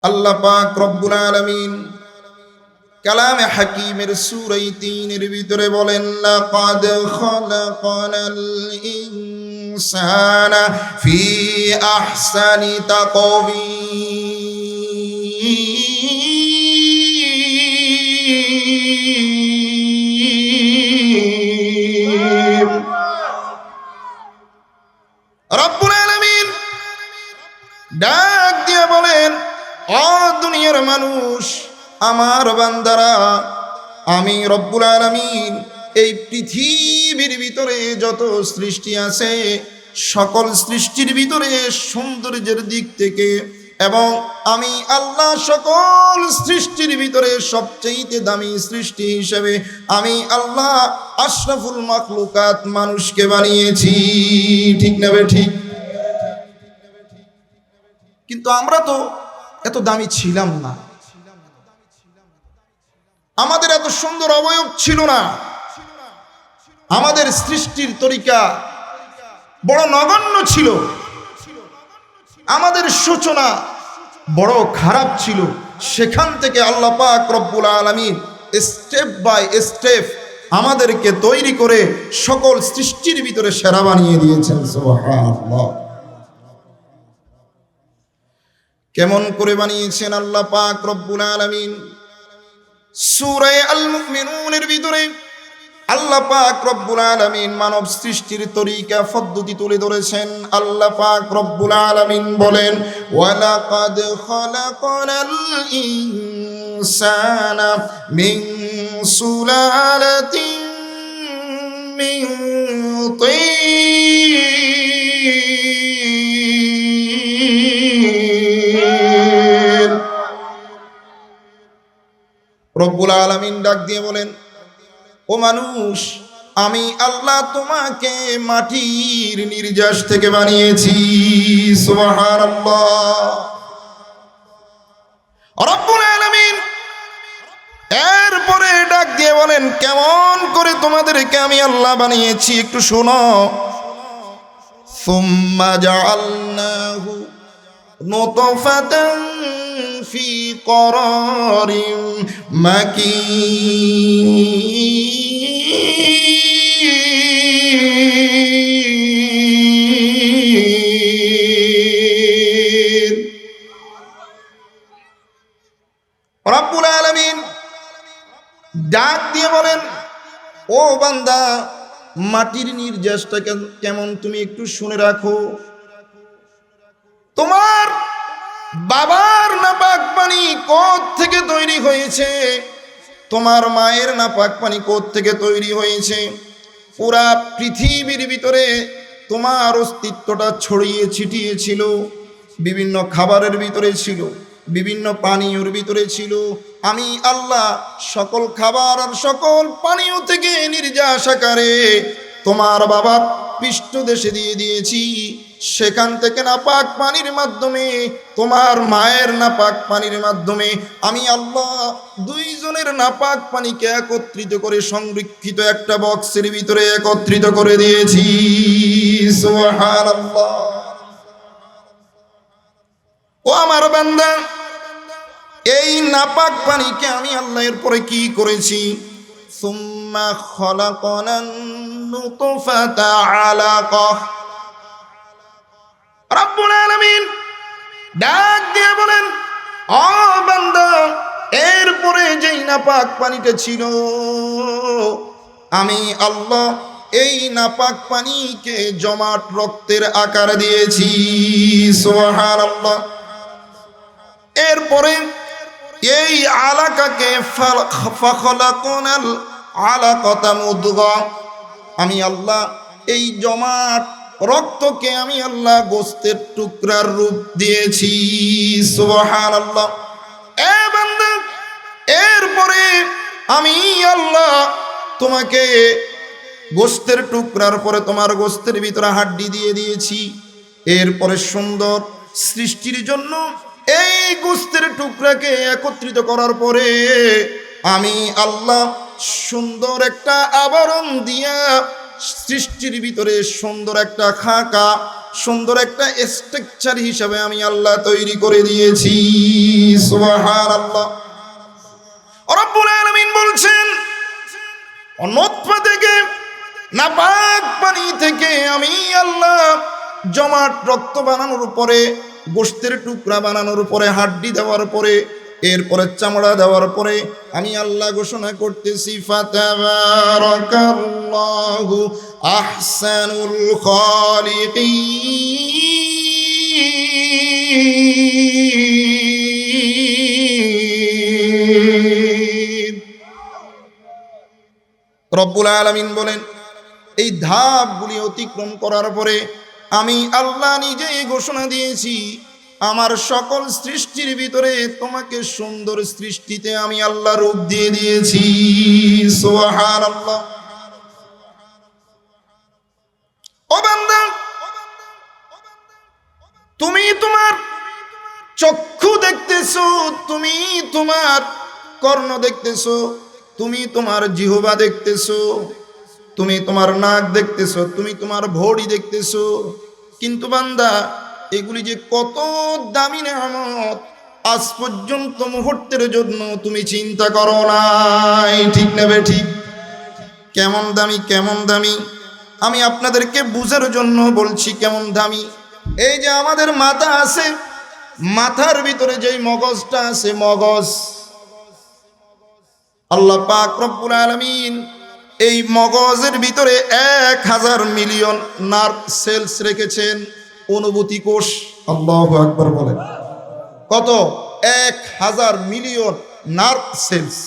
আল্লাহ পাক রব্বুল আলামিন কালামে হাকিমের সূরা ৩ এর ভিতরে বলেন, লাকাদ খালাকানাল ইনসানা ফি আহসানি তাকওয়ীম। রব্বুল আলামিন ডাক দিয়ে বলেন, ও দুনিয়ার মানুষ, আমার বান্দারা, আমি রব্বুল আলামিন এই পৃথিবীর ভিতরে যত সৃষ্টি আছে সকল সৃষ্টির ভিতরে সৌন্দর্যের দিক থেকে, এবং আমি আল্লাহ সকল সৃষ্টির ভিতরে সবচেয়ে দামি সৃষ্টি হিসেবে আমি আল্লাহ আশরাফুল মাখলুকাত মানুষকে বানিয়েছি। ঠিক না বে ঠিক? কিন্তু আমরা তো এত দামি ছিলাম না, আমাদের এত সুন্দর অবয়ব ছিল না, আমাদের সৃষ্টির তরিকা বড় নগণ্য ছিল, আমাদের সূচনা বড় খারাপ ছিল। সেখান থেকে আল্লাহ পাক রব্বুল আলামিন স্টেপ বাই স্টেপ আমাদেরকে তৈরি করে সকল সৃষ্টির ভিতরে সেরা বানিয়ে দিয়েছেন। সুবহানাল্লাহ। কেমন করে বানিয়েছেন আল্লাহ পাক রব্বুল আলামিন? সূরা আল মুমিনুনের ভিতরে আল্লাহ পাক রব্বুল আলামিন মানব সৃষ্টির তরিকা পদ্ধতি তুলে ধরেছেন। আল্লাহ পাক রব্বুল আলামিন বলেন, ওয়ালাকাদ খালাকানাল ইনসানা মিন সুলালাতিন মিন তিন। রব্বুল আলামিন ডাক দিয়ে বলেন, ও মানুষ, আমি আল্লাহ তোমাকে মাটির নির্যাস থেকে বানিয়েছি। সুবহানাল্লাহ। রব্বুল আলামিন এরপরে ডাক দিয়ে বলেন, কেমন করে তোমাদেরকে আমি আল্লাহ বানিয়েছি একটু শোনো। সুম্মা জাআলনাহু নুতফাতান ফি করারিন মাকিন। রব্বুল আলামিন ডাক দিয়ে বলেন, ও বান্দা, মাটির নির্যাসটা কেমন তুমি একটু শুনে রাখো। তোমার বাবার নাপাক পানি কোথ থেকে তৈরি হয়েছে, তোমার মায়ের নাপাক পানি কোথ থেকে তৈরি হয়েছে, পুরা পৃথিবীর ভিতরে তোমার অস্তিত্বটা ছড়িয়ে ছিটিয়ে ছিল, বিভিন্ন খাবারের ভিতরে ছিল, বিভিন্ন পানীয়র ভিতরে ছিল। আমি আল্লাহ সকল খাবার আর সকল পানীয় থেকে নির্যাস আকারে তোমার বাবার পৃষ্ঠদেশে দিয়ে দিয়েছি। সেখান থেকে নাপাক পানির মাধ্যমে, তোমার মায়ের নাপাক পানির মাধ্যমে আমি আল্লাহ দুইজনের নাপাক পানিকে একত্রিত করে সংরক্ষিত একটা বক্সের ভিতরে একত্রিত করে দিয়েছি। সুবহানাল্লাহ। ও আমার বান্দা, এই নাপাক পানিকে আমি আল্লাহ এরপরে কি করেছি? সুম্মা খালাকানান নুতফাতা আলাকাহ। রব্বুল আলামিন ডাক দিয়ে বলেন, ও বান্দা, এরপরে যেই নাপাক পানিটা ছিল আমি আল্লাহ এই নাপাক পানিকে জমাট রক্তের আকার দিয়েছি। সুবহানাল্লাহ। এরপরে এই আলাকাকে ফাখলাকনাল আলাকাতা মুদগা, আমি আল্লাহ এই জমাট রক্তকে আমি আল্লাহ গোস্তের টুকরার রূপ দিয়েছি। সুবহানাল্লাহ। এ বান্দা, এরপরে আমি আল্লাহ তোমাকে গোস্তের টুকরার পরে তোমার গোস্তের ভিতরে হাড্ডি দিয়ে দিয়েছি। এরপরে সুন্দর সৃষ্টির জন্য এই গোস্তের টুকরাকে একত্রিত করার পরে আমি আল্লাহ সুন্দর একটা আবরণ দিয়া সৃষ্টির ভিতরে সুন্দর একটা খাঁকা সুন্দর একটা স্ট্রাকচার হিসাবে আমি আল্লাহ তৈরি করে দিয়েছি। সুবহানাল্লাহ। রব্বুল আলামিন বলছেন, নতফা থেকে, নাপাক পানি থেকে আমি আল্লাহ জমাট রক্ত বানানোর পরে, গোশতের টুকরা বানানোর পরে, হাড্ডি দেওয়ার পরে, এরপরে চামড়া দেওয়ার পরে আমি আল্লাহ ঘোষণা করতেছি, ফাতাবারাকাল্লাহু আহসানুল খালিকিন। রব্বুল আলামিন বলেন, এই ধাপগুলি অতিক্রম করার পরে আমি আল্লাহ নিজেই ঘোষণা দিয়েছি, আমার সকল সৃষ্টির ভিতরে তোমাকে সুন্দর সৃষ্টিতে আমি আল্লাহ রূপ দিয়ে দিয়েছি। সুবহানাল্লাহ। ও বান্দা, তুমি তোমার চক্ষু দেখতেছো, তুমি তোমার কর্ণ দেখতেছো, তুমি তোমার জিহ্বা দেখতেছো, তুমি তোমার নাক দেখতেছো, তুমি তোমার ভরি দেখতেছো, কিন্তু বান্দা এগুলি যে কত দামি নেয়ামত আজ পর্যন্ত মুহূর্তের জন্য তুমি চিন্তা করো নাই। ঠিক নেবে ঠিক? কেমন দামি, কেমন দামি, আমি আপনাদেরকে বুঝার জন্য বলছি কেমন দামি। এই যে আমাদের মাথা আছে, মাথার ভিতরে যেই মগজটা আছে, মগজ, আল্লাহ পাক রব্বুল আলামিন এই মগজের ভিতরে 1000 মিলিয়ন নার্ভ সেলস রেখেছেন, অনুভূতি কোষ। আল্লাহু আকবার বলেন। কত? 1000 মিলিয়ন নার্ভ সেলস,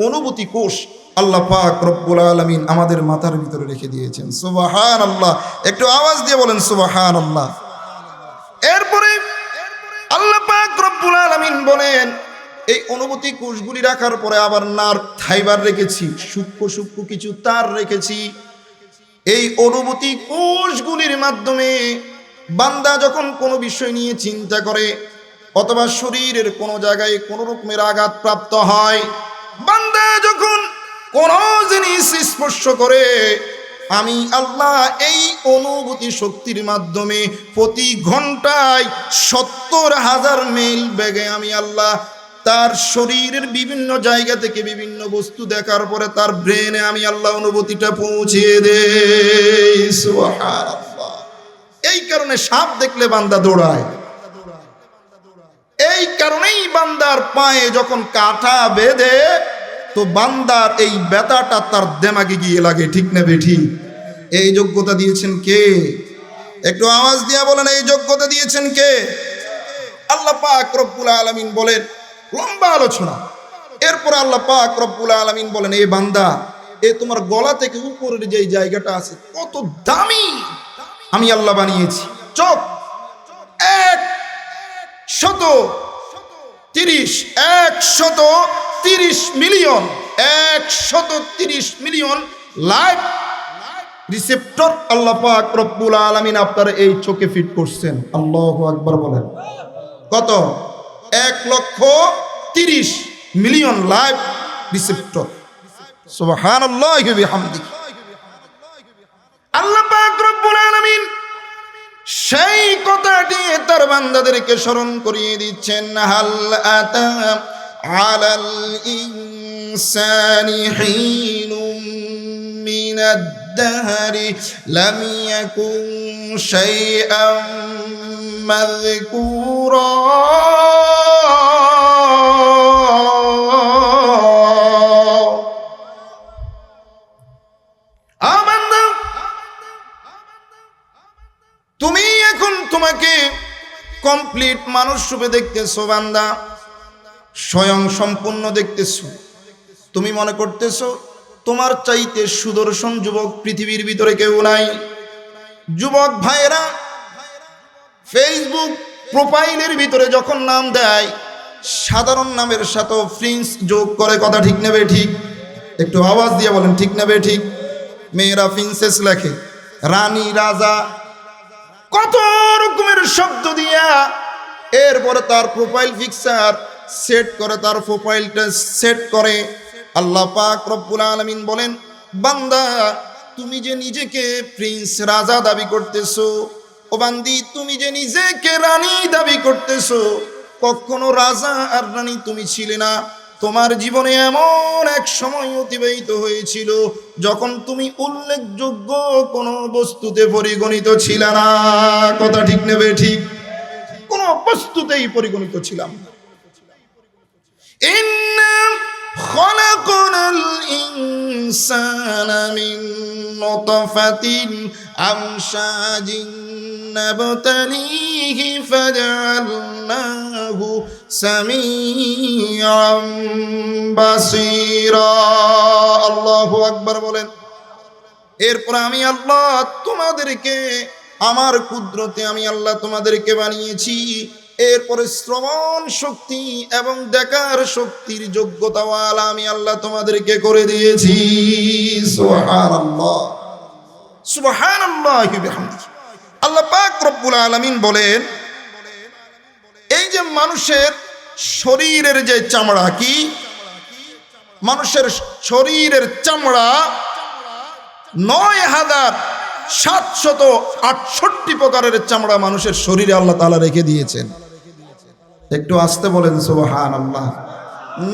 অনুভূতি কোষ আল্লাহ পাক রব্বুল আলামিন আমাদের মাথার ভিতরে রেখে দিয়েছেন। সুবহানাল্লাহ। একটু আওয়াজ দিয়ে বলেন সুবহানাল্লাহ। এরপরে আল্লাহ পাক রব্বুল আলামিন বলেন, এই অনুভূতি কোষগুলি রাখার পরে আবার নার্ভ ফাইবার রেখেছি, সূক্ষ্ম সূক্ষ্ম কিছু তার রেখেছি। এই অনুভূতি কোষগুলির মাধ্যমে বান্দা যখন কোনো বিষয় নিয়ে চিন্তা করে অথবা শরীরের কোনো জায়গায় কোনো রকমের আঘাত প্রাপ্ত হয়, বান্দা যখন কোনো জিনিস স্পর্শ করে, আমি আল্লাহ এই অনুভূতি শক্তির মাধ্যমে প্রতি ঘন্টায় 70,000 মাইল বেগে আমি আল্লাহ তার শরীরের বিভিন্ন জায়গা থেকে বিভিন্ন বস্তু দেখার পরে তার ব্রেনে আমি আল্লাহ অনুভূতিটা পৌঁছিয়ে দেই। সুবহানাল্লাহ। এই কারণে সাপ দেখলে বান্দা দৌড়ায়, এই কারণেই বান্দার পায়ে যখন কাঁটা বেঁধে তো বান্দার এই ব্যথাটা তার দেমাগে গিয়ে লাগে। ঠিক না বেঠিক? এই যোগ্যতা দিয়েছেন কে? একটু আওয়াজ দিয়ে বলেন, এই যোগ্যতা দিয়েছেন কে? আল্লাহ পাক রব্বুল আলামিন বলেন, লম্বা আলোচনা। এরপর আল্লাহ পাক রব্বুল আলামিন বলেন, এ বান্দা, এ তোমার গলা থেকে উপরের যে জায়গাটা আছে কত দামি আমি আল্লাহ বানিয়েছি। চোখ 130 মিলিয়ন, 130 মিলিয়ন লাইভ রিসেপ্টর আল্লাহ পাক রব্বুল আলামিন আপনার এই চোখে ফিট করছেন। আল্লাহু আকবার বলেন। কত? 130 মিলিয়ন লাইভ রিসেপ্টর। সুবহানাল্লাহি ওয়া বিহামদিহি। আল্লাহ পাক রব্বুল আলামিন সেই কথাটি তার বান্দাদেরকে স্মরণ করিয়ে দিচ্ছেন, হাল আতা আলাল ইনসানি হিনুম মিনাদ দাহরি লাম ইয়াকুন শাইআম মাযকুরা। তুমি এখন তোমাকে কমপ্লিট মানুষ রূপে দেখতেছো বান্দা, স্বয়ং সম্পূর্ণ দেখতেছো। তুমি মনে করতেছো তোমার চাইতে সুদর্শন যুবক পৃথিবীর ভিতরে কেউ নাই। যুবক ভাইয়েরা ফেসবুক প্রোফাইলের ভিতরে যখন নাম দেয়, সাধারণ নামের সাথে প্রিন্স যোগ করে। কথা ঠিক নেবে ঠিক? একটু আওয়াজ দিয়ে বলেন ঠিক নেবে ঠিক? মেয়েরা প্রিন্সেস লেখে, রানী, রাজা, কত রকমের শব্দ দিয়া এরপরে তার প্রোফাইল পিকচার সেট করে, তার প্রোফাইলটা সেট করে। আল্লাহ পাক রব্বুল আলামিন বলেন, বান্দা তুমি যে নিজেকে প্রিন্স, রাজা দাবি করতেছো, ও বান্দি, তুমি যে নিজেকে রানী দাবি করতেছো, কখনো রাজা আর রানী তুমি ছিলে না। তোমার জীবনে এমন এক সময় অতিবাহিত হয়েছিল যখন তুমি উল্লেখযোগ্য কোনো বস্তুতে পরিগণিত ছিল না। কথা ঠিক নেবে ঠিক? কোনো বস্তুতেই পরিগণিত ছিলাম না। ইন্না খলাকনাল ইনসানা মিন নুতফাতিন আমশাজিন নাবতালিহি ফাজআলনাহু সামিআম বাসীরা। আল্লাহু আকবার বলেন। এরপর আমি আল্লাহ তোমাদেরকে আমার কুদরতে আমি আল্লাহ তোমাদেরকে বানিয়েছি। এরপরে শ্রবণ শক্তি এবং দেখার শক্তির যোগ্যতাওয়ালা আমি আল্লাহ তোমাদেরকে করে দিয়েছি। সুবহানাল্লাহ, সুবহানাল্লাহি বিহামদিহি। আল্লাহ পাক রব্বুল আলামিন বলেন, এই যে মানুষের শরীরের যে চামড়া, কি মানুষের শরীরের চামড়া ৯,৭৬৮ প্রকারের চামড়া মানুষের শরীরে আল্লাহ তাআলা রেখে দিয়েছেন। একটু আস্তে বলেন সুবহানাল্লাহ।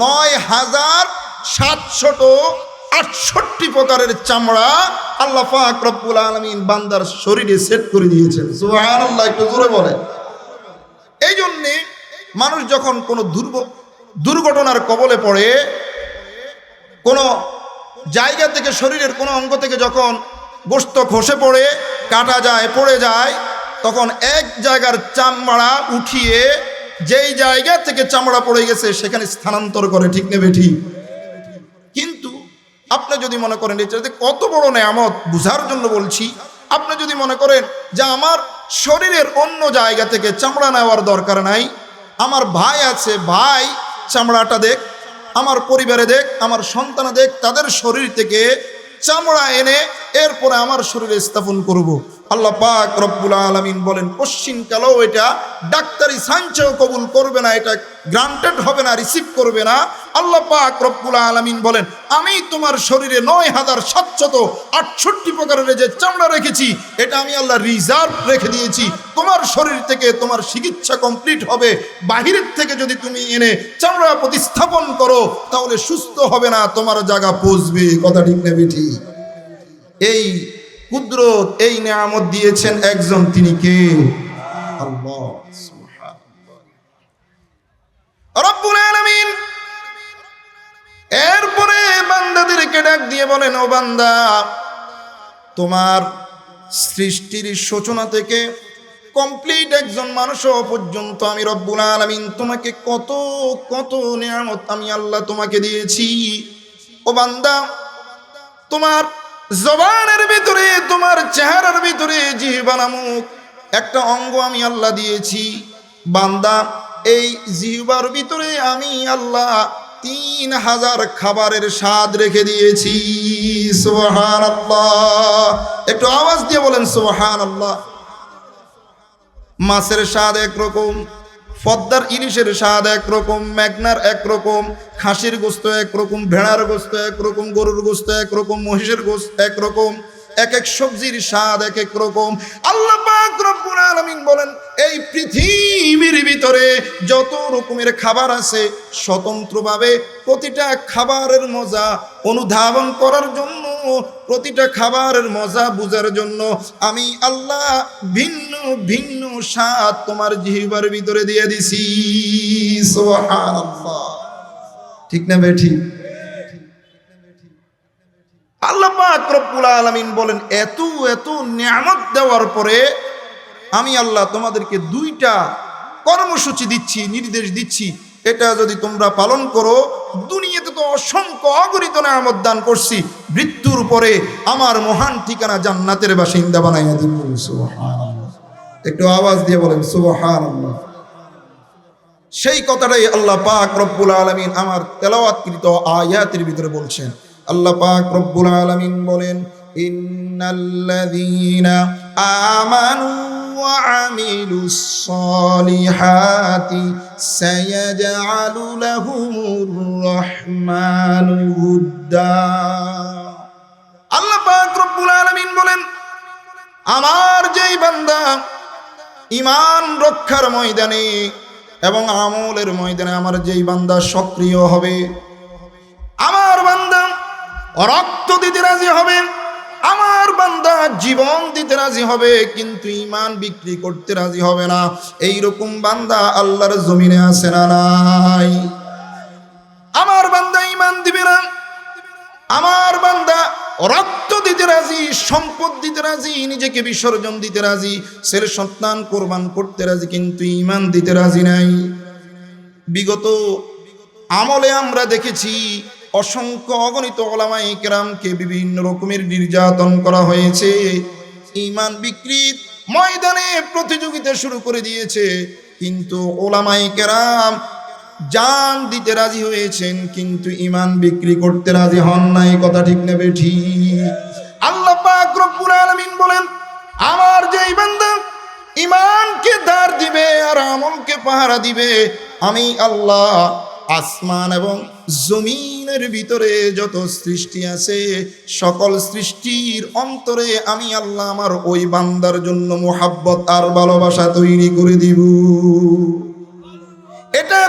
৯,৭৬৮ প্রকারের চামড়া আল্লাহ পাক রব্বুল আলামিন বান্দার শরীরে সেট করে দিয়েছেন। সুবহানাল্লাহ, একটু জোরে বলেন। এই জন্যে মানুষ যখন কোনো দুর্ঘটনার কবলে পড়ে, কোনো জায়গা থেকে শরীরের কোনো অঙ্গ থেকে যখন গোশত খসে পড়ে, কাটা যায়, পড়ে যায়, তখন এক জায়গার চামড়া উঠিয়ে যেই জায়গা থেকে চামড়া পড়ে গেছে সেখানে স্থানান্তর করে। ঠিক নেবে ঠিক? কিন্তু আপনি যদি মনে করেন এটা কত বড় নেয়ামত, বুঝার জন্য বলছি, আপনি যদি মনে করেন যে আমার শরীরের অন্য জায়গা থেকে চামড়া নেওয়ার দরকার নাই, আমার ভাই আছে, ভাই চামড়াটা দেখ, আমার পরিবারে দেখ, আমার সন্তান দেখ, তাদের শরীর থেকে চামড়া এনে এরপরে আমার শরীরে স্থাপন করব। আল্লাহ পাক রব্বুল আলামিন বলেন, কোশ্চিন কালেও এটা ডাক্তারি সায়েন্সেও কবুল করবে না, এটা গ্রান্টেড হবে না, রিসিভ করবে না। আল্লাহ পাক রব্বুল আলামিন বলেন, আমি তোমার শরীরে ৯,৭৬৮ প্রকারের যে চামড়া রেখেছি, এটা আমি আল্লাহ রিজার্ভ রেখে দিয়েছি। তোমার শরীর থেকে তোমার চিকিৎসা কমপ্লিট হবে। বাহিরের থেকে যদি তুমি এনে চামড়া প্রতিস্থাপন করো তাহলে সুস্থ হবে না, তোমার জায়গা পৌঁছবে। কথা ঠিক নেবে ঠিক? এই কুদরত, এই নেয়ামত দিয়েছেন একজন, তিনি কে? আল্লাহ রব্বুল আলামিন। এরপরে বান্দাদেরকে ডাক দিয়ে বলেন, ও বান্দা, তোমার সৃষ্টির সূচনা থেকে কমপ্লিট একজন মানুষ পর্যন্ত আমি রব্বুল আলামিন তোমাকে কত কত নেয়ামত আমি আল্লাহ তোমাকে দিয়েছি। ও বান্দা, তোমার জবানের ভিতরে, তোমার চেহারার ভিতরে জিহ্বা নামক একটা অঙ্গ আমি আল্লাহ দিয়েছি। বান্দা, এই জিহ্বার ভিতরে আমি আল্লাহ ৩,০০০ খাবারের স্বাদ রেখে দিয়েছি। সুবহানাল্লাহ, একটু আওয়াজ দিয়ে বলেন সুবহানাল্লাহ। মাছের স্বাদ একরকম, পদ্মার ইলিশের স্বাদ একরকম, মেঘনার একরকম, খাসির গোস্ত একরকম, ভেড়ার গোস্ত একরকম, গরুর গোস্ত একরকম, মহিষের গোস্ত একরকম, এক এক সবজির স্বাদ এক এক রকম। আল্লাহ পাক রব্বুল আলামিন বলেন, এই পৃথিবীর ভিতরে যত রকমের খাবার আছে, স্বতন্ত্রভাবে প্রতিটা খাবারের মজা অনুধাবন করার জন্য, প্রতিটা খাবারের মজা বুঝার জন্য আমি আল্লাহ ভিন্ন ভিন্ন স্বাদ তোমার জিহ্বার ভিতরে দিয়ে দিছি। সুবহানাল্লাহ, ঠিক না বেঠি? আল্লাহ পাক রব্বুল আলামিন বলেন, এত এত নিয়ামত দেওয়ার পরে আমি আল্লাহ তোমাদেরকে 2টা কর্মসূচি দিচ্ছি, নির্দেশ দিচ্ছি। এটা যদি তোমরা পালন করো, দুনিয়াতে তো অসংখ্য অগণিত নিয়ামত দান করছি, মৃত্যুর পরে আমার মহান ঠিকানা জান্নাতের বাসিন্দা বানাইয়া দিব। সুবহানাল্লাহ, একটু আওয়াজ দিয়ে বলেন সুবহানাল্লাহ। সেই কথাটাই আল্লাহ পাক রব্বুল আলামিন আমার তেলাওয়াতকৃত আয়াতের ভিতরে বলছেন। আল্লাহ পাক রব্বুল আলামিন বলেন, ইন্নাল্লাযীনা আমানু ওয়া আমিলুস সলিহাতি সায়াজআলু লাহুমুর রাহমানু উদ্দা। আল্লাহ পাক রব্বুল আলামিন বলেন, আমার যেই বান্দা ঈমান রক্ষার ময়দানে এবং আমলের ময়দানে আমার যেই বান্দা সক্রিয় হবে, আমার বান্দা রক্ত দিতে রাজি হবে, আমার বান্দা জীবন দিতে রাজি হবে, কিন্তু ঈমান বিক্রি করতে রাজি হবে না, এইরকম বান্দা আল্লাহর জমিনে আছে না নাই? আমার বান্দা ঈমান দিবে না, আমার বান্দা রক্ত দিতে রাজি, সম্পদ দিতে রাজি, নিজেকে বিসর্জন দিতে রাজি, ছেলে সন্তান কোরবান করতে রাজি, কিন্তু ঈমান দিতে রাজি নাই। বিগত আমলে আমরা দেখেছি অসংখ্য অগণিত ওলামায়ে কেরামকে বিভিন্ন রকমের নির্যাতন করা হয়েছে, ঈমান বিক্রির ময়দানে প্রতিযোগিতা শুরু করে দিয়েছে, কিন্তু ওলামায়ে কেরাম জান দিতে রাজি হয়েছেন, কিন্তু ঈমান বিক্রি করতে রাজি হন নাই। কথা ঠিক না বেঠিক? আল্লাহ পাক রব্বুল আলামিন বলেন, আমার যেই বান্দা ঈমানকে ধার দিবে আর আমলকে পাহারা দিবে, আমি আল্লাহ আসমান এবং জমিনের ভিতরে যত সৃষ্টি আছে সকল সৃষ্টির অন্তরে আমি আল্লাহ আমার ওই বান্দার জন্য মোহাব্বত আর ভালোবাসা তৈরি করে দিব। এটা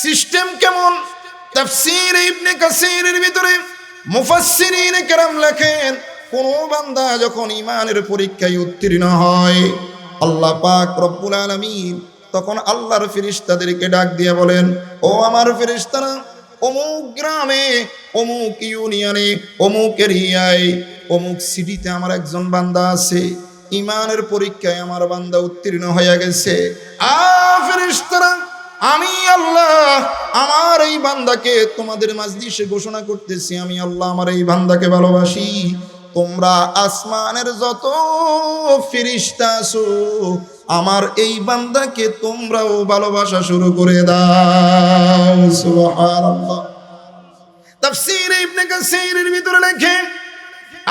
সিস্টেম কেমন? তাফসীর ইবনে কাসীরের ভিতরে মুফাসসিরিন কেরাম লেখেন, কোন বান্দা যখন ঈমানের পরীক্ষায় উত্তীর্ণ হয়, আল্লাহ পাক রব্বুল আলামিন তখন আল্লাহর ফেরেশতাদেরকে ডাক দিয়ে বলেন, ও আমার ফেরেশতারা, অমুক গ্রামে, অমুক ইউনিয়নে, অমুক এরিয়ায়, অমুক সিটিতে আমার একজন বান্দা আছে, ঈমানের পরীক্ষায় আমার বান্দা উত্তীর্ণ হয়ে গেছে। ফেরেশতারা, আমি আল্লাহ আমার এই বান্দাকে তোমাদের মাজলিসে ঘোষণা করতেছি, আমি আল্লাহ আমার এই বান্দাকে ভালোবাসি। তোমরা আসমানের যত ফেরেশতা আছো, আমার এই বান্দাকে তোমরাও ভালোবাসা শুরু করে দাও। সুবহানাল্লাহ। তাফসীর ইবনে কাসীরের ভিতরে লেখেন,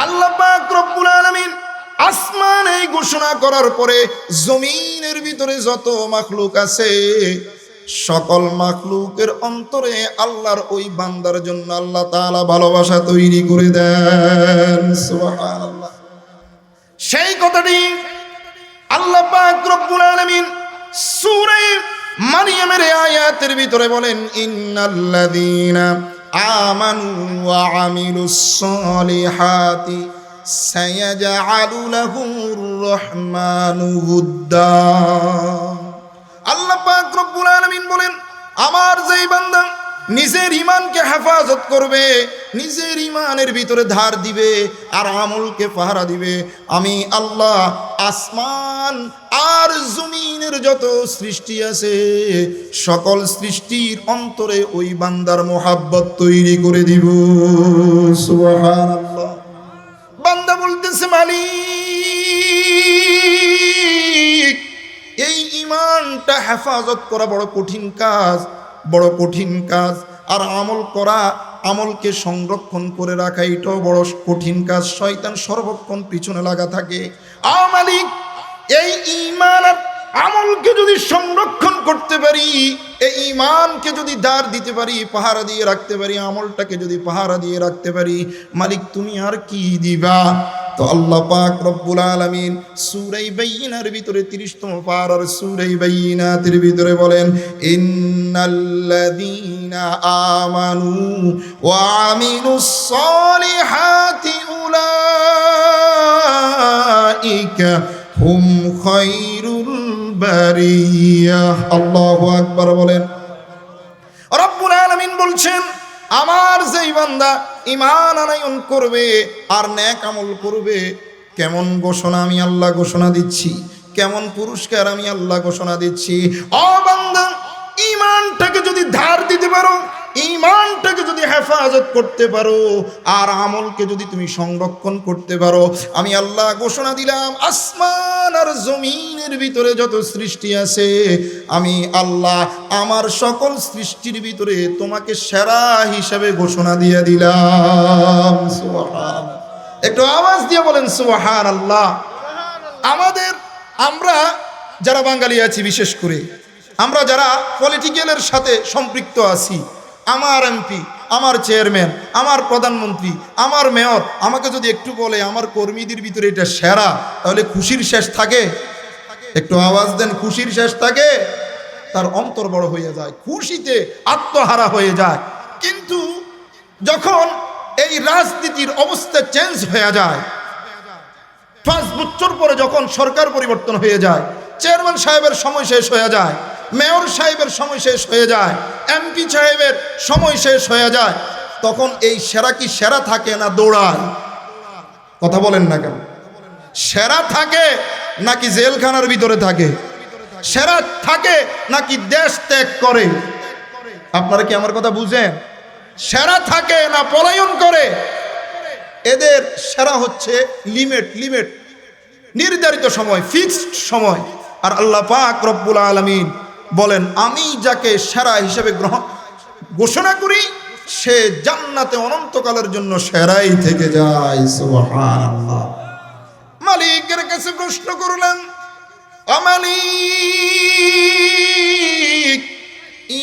আল্লাহ পাক রব্বুল আলামিন আসমান এই ঘোষণা করার পরে জমিনের ভিতরে যত মাখলুক আছে সকল মাখলুকের অন্তরে আল্লাহর ওই বান্দার জন্য আল্লাহ তাআলা ভালোবাসা তৈরি করে দেন। সুবহানাল্লাহ। সেই কথাটি আল্লাহ পাক রব্বুল আলামিন সূরা মারইয়ামের আয়াতের ভিতরে বলেন, ইন্নাল্লাযীনা আমানু ওয়া আমিলুস সালিহাতি সায়াজআলু লাহুমুর রহমানু উদ্দা। আল্লাহ পাক রব্বুল আলামিন বলেন, আমার যেই বান্দা নিজের ঈমানকে হেফাজত করবে, নিজের ঈমানের ভিতরে ধার দিবে আর আমলকে পাহারা দিবে, আমি আল্লাহ আসমান আর জমিনের যত সৃষ্টি আছে সকল সৃষ্টির অন্তরে ওই বান্দার মোহাব্বত তৈরি করে দিব। সুবহানাল্লাহ। বান্দা বলতেছে, মালিক, এই ঈমানটা হেফাজত করা বড় কঠিন কাজ, বড় কঠিন কাজ, আর আমল করা, আমলকে সংরক্ষণ করে রাখা, এটাও বড় কঠিন কাজ। শয়তান সর্বক্ষণ পিছনে লাগা থাকে। মালিক, এই ঈমান আর আমলকে যদি সংরক্ষণ করতে পারি, এই ঈমানকে যদি দাঁড় দিতে পারি, পাহারা দিয়ে রাখতে পারি, আমলটাকে যদি পাহারা দিয়ে রাখতে পারি, মালিক তুমি আর কি দিবা? তো আল্লাহ পাক রব্বুল আলামিন সূরা বাইয়িনার ভিতরে 30তম পারার সূরা বাইয়িনাতের ভিতরে বলেন, ইন্নাল্লাযীনা আমানু ওয়া আমিলুস সালিহাতি উলাইকা হুম খায়রুল বারিয়াহ। আল্লাহু আকবার বলেন। রব্বুল আলামিন বলছেন, আমার যেই বান্দা ঈমান আনয়ন করবে আর নেক আমল করবে, কেমন ঘোষণা আমি আল্লাহ ঘোষণা দিচ্ছি, কেমন পুরস্কার আমি আল্লাহ ঘোষণা দিচ্ছি। ও বান্দা, ঈমানটাকে যদি ধার দিতে পারো, ঈমানটাকে যদি হেফাজত করতে পারো আর আমলকে যদি তুমি সংরক্ষণ করতে পারো, আমি আল্লাহ ঘোষণা দিলাম আসমান আর জমিনের ভিতরে যত সৃষ্টি আছে আমি আল্লাহ আমার সকল সৃষ্টির ভিতরে তোমাকে সেরা হিসাবে ঘোষণা দিয়ে দিলাম। সুবহানাল্লাহ। একটু আওয়াজ দিয়ে বলেন সুবহানাল্লাহ। আমরা যারা বাঙালি আছি, বিশেষ করে আমরা যারা পলিটিক্যালের সাথে সম্পৃক্ত আছি, আমার এমপি, আমার চেয়ারম্যান, আমার প্রধানমন্ত্রী, আমার মেয়র আমাকে যদি একটু বলে আমার কর্মীদের ভিতরে এটা সেরা, তাহলে খুশির শেষ থাকে? একটু আওয়াজ দেন। খুশির শেষ থাকে, তার অন্তর বড় হয়ে যায়, খুশিতে আত্মহারা হয়ে যায়। কিন্তু যখন এই রাজনীতির অবস্থা চেঞ্জ হয়ে যায়, 5 বছর পরে যখন সরকার পরিবর্তন হয়ে যায়, চেয়ারম্যান সাহেবের সময় শেষ হয়ে যায়, মেয়র সাহেবের সময় শেষ হয়ে যায়, এমপি সাহেবের সময় শেষ হয়ে যায়, তখন এই সেরা কি সেরা থাকে না দৌড়ায়? কথা বলেন না কেন? সেরা থাকে নাকি জেলখানার ভিতরে থাকে? সেরা থাকে নাকি দেশ ত্যাগ করে? আপনারা কি আমার কথা বুঝেন? সেরা থাকে না পলায়ন করে? এদের সেরা হচ্ছে লিমিট নির্ধারিত সময়, ফিক্সড সময়। আর আল্লাহ পাক রব্বুল আলামিন বলেন, আমি যাকে সেরা হিসেবে ঘোষণা করি সে জান্নাতে অনন্তকালের জন্য সেরাই থেকে যায়। সুবহানাল্লাহ। মালিকের কাছে প্রশ্ন করলাম, ও মালিক,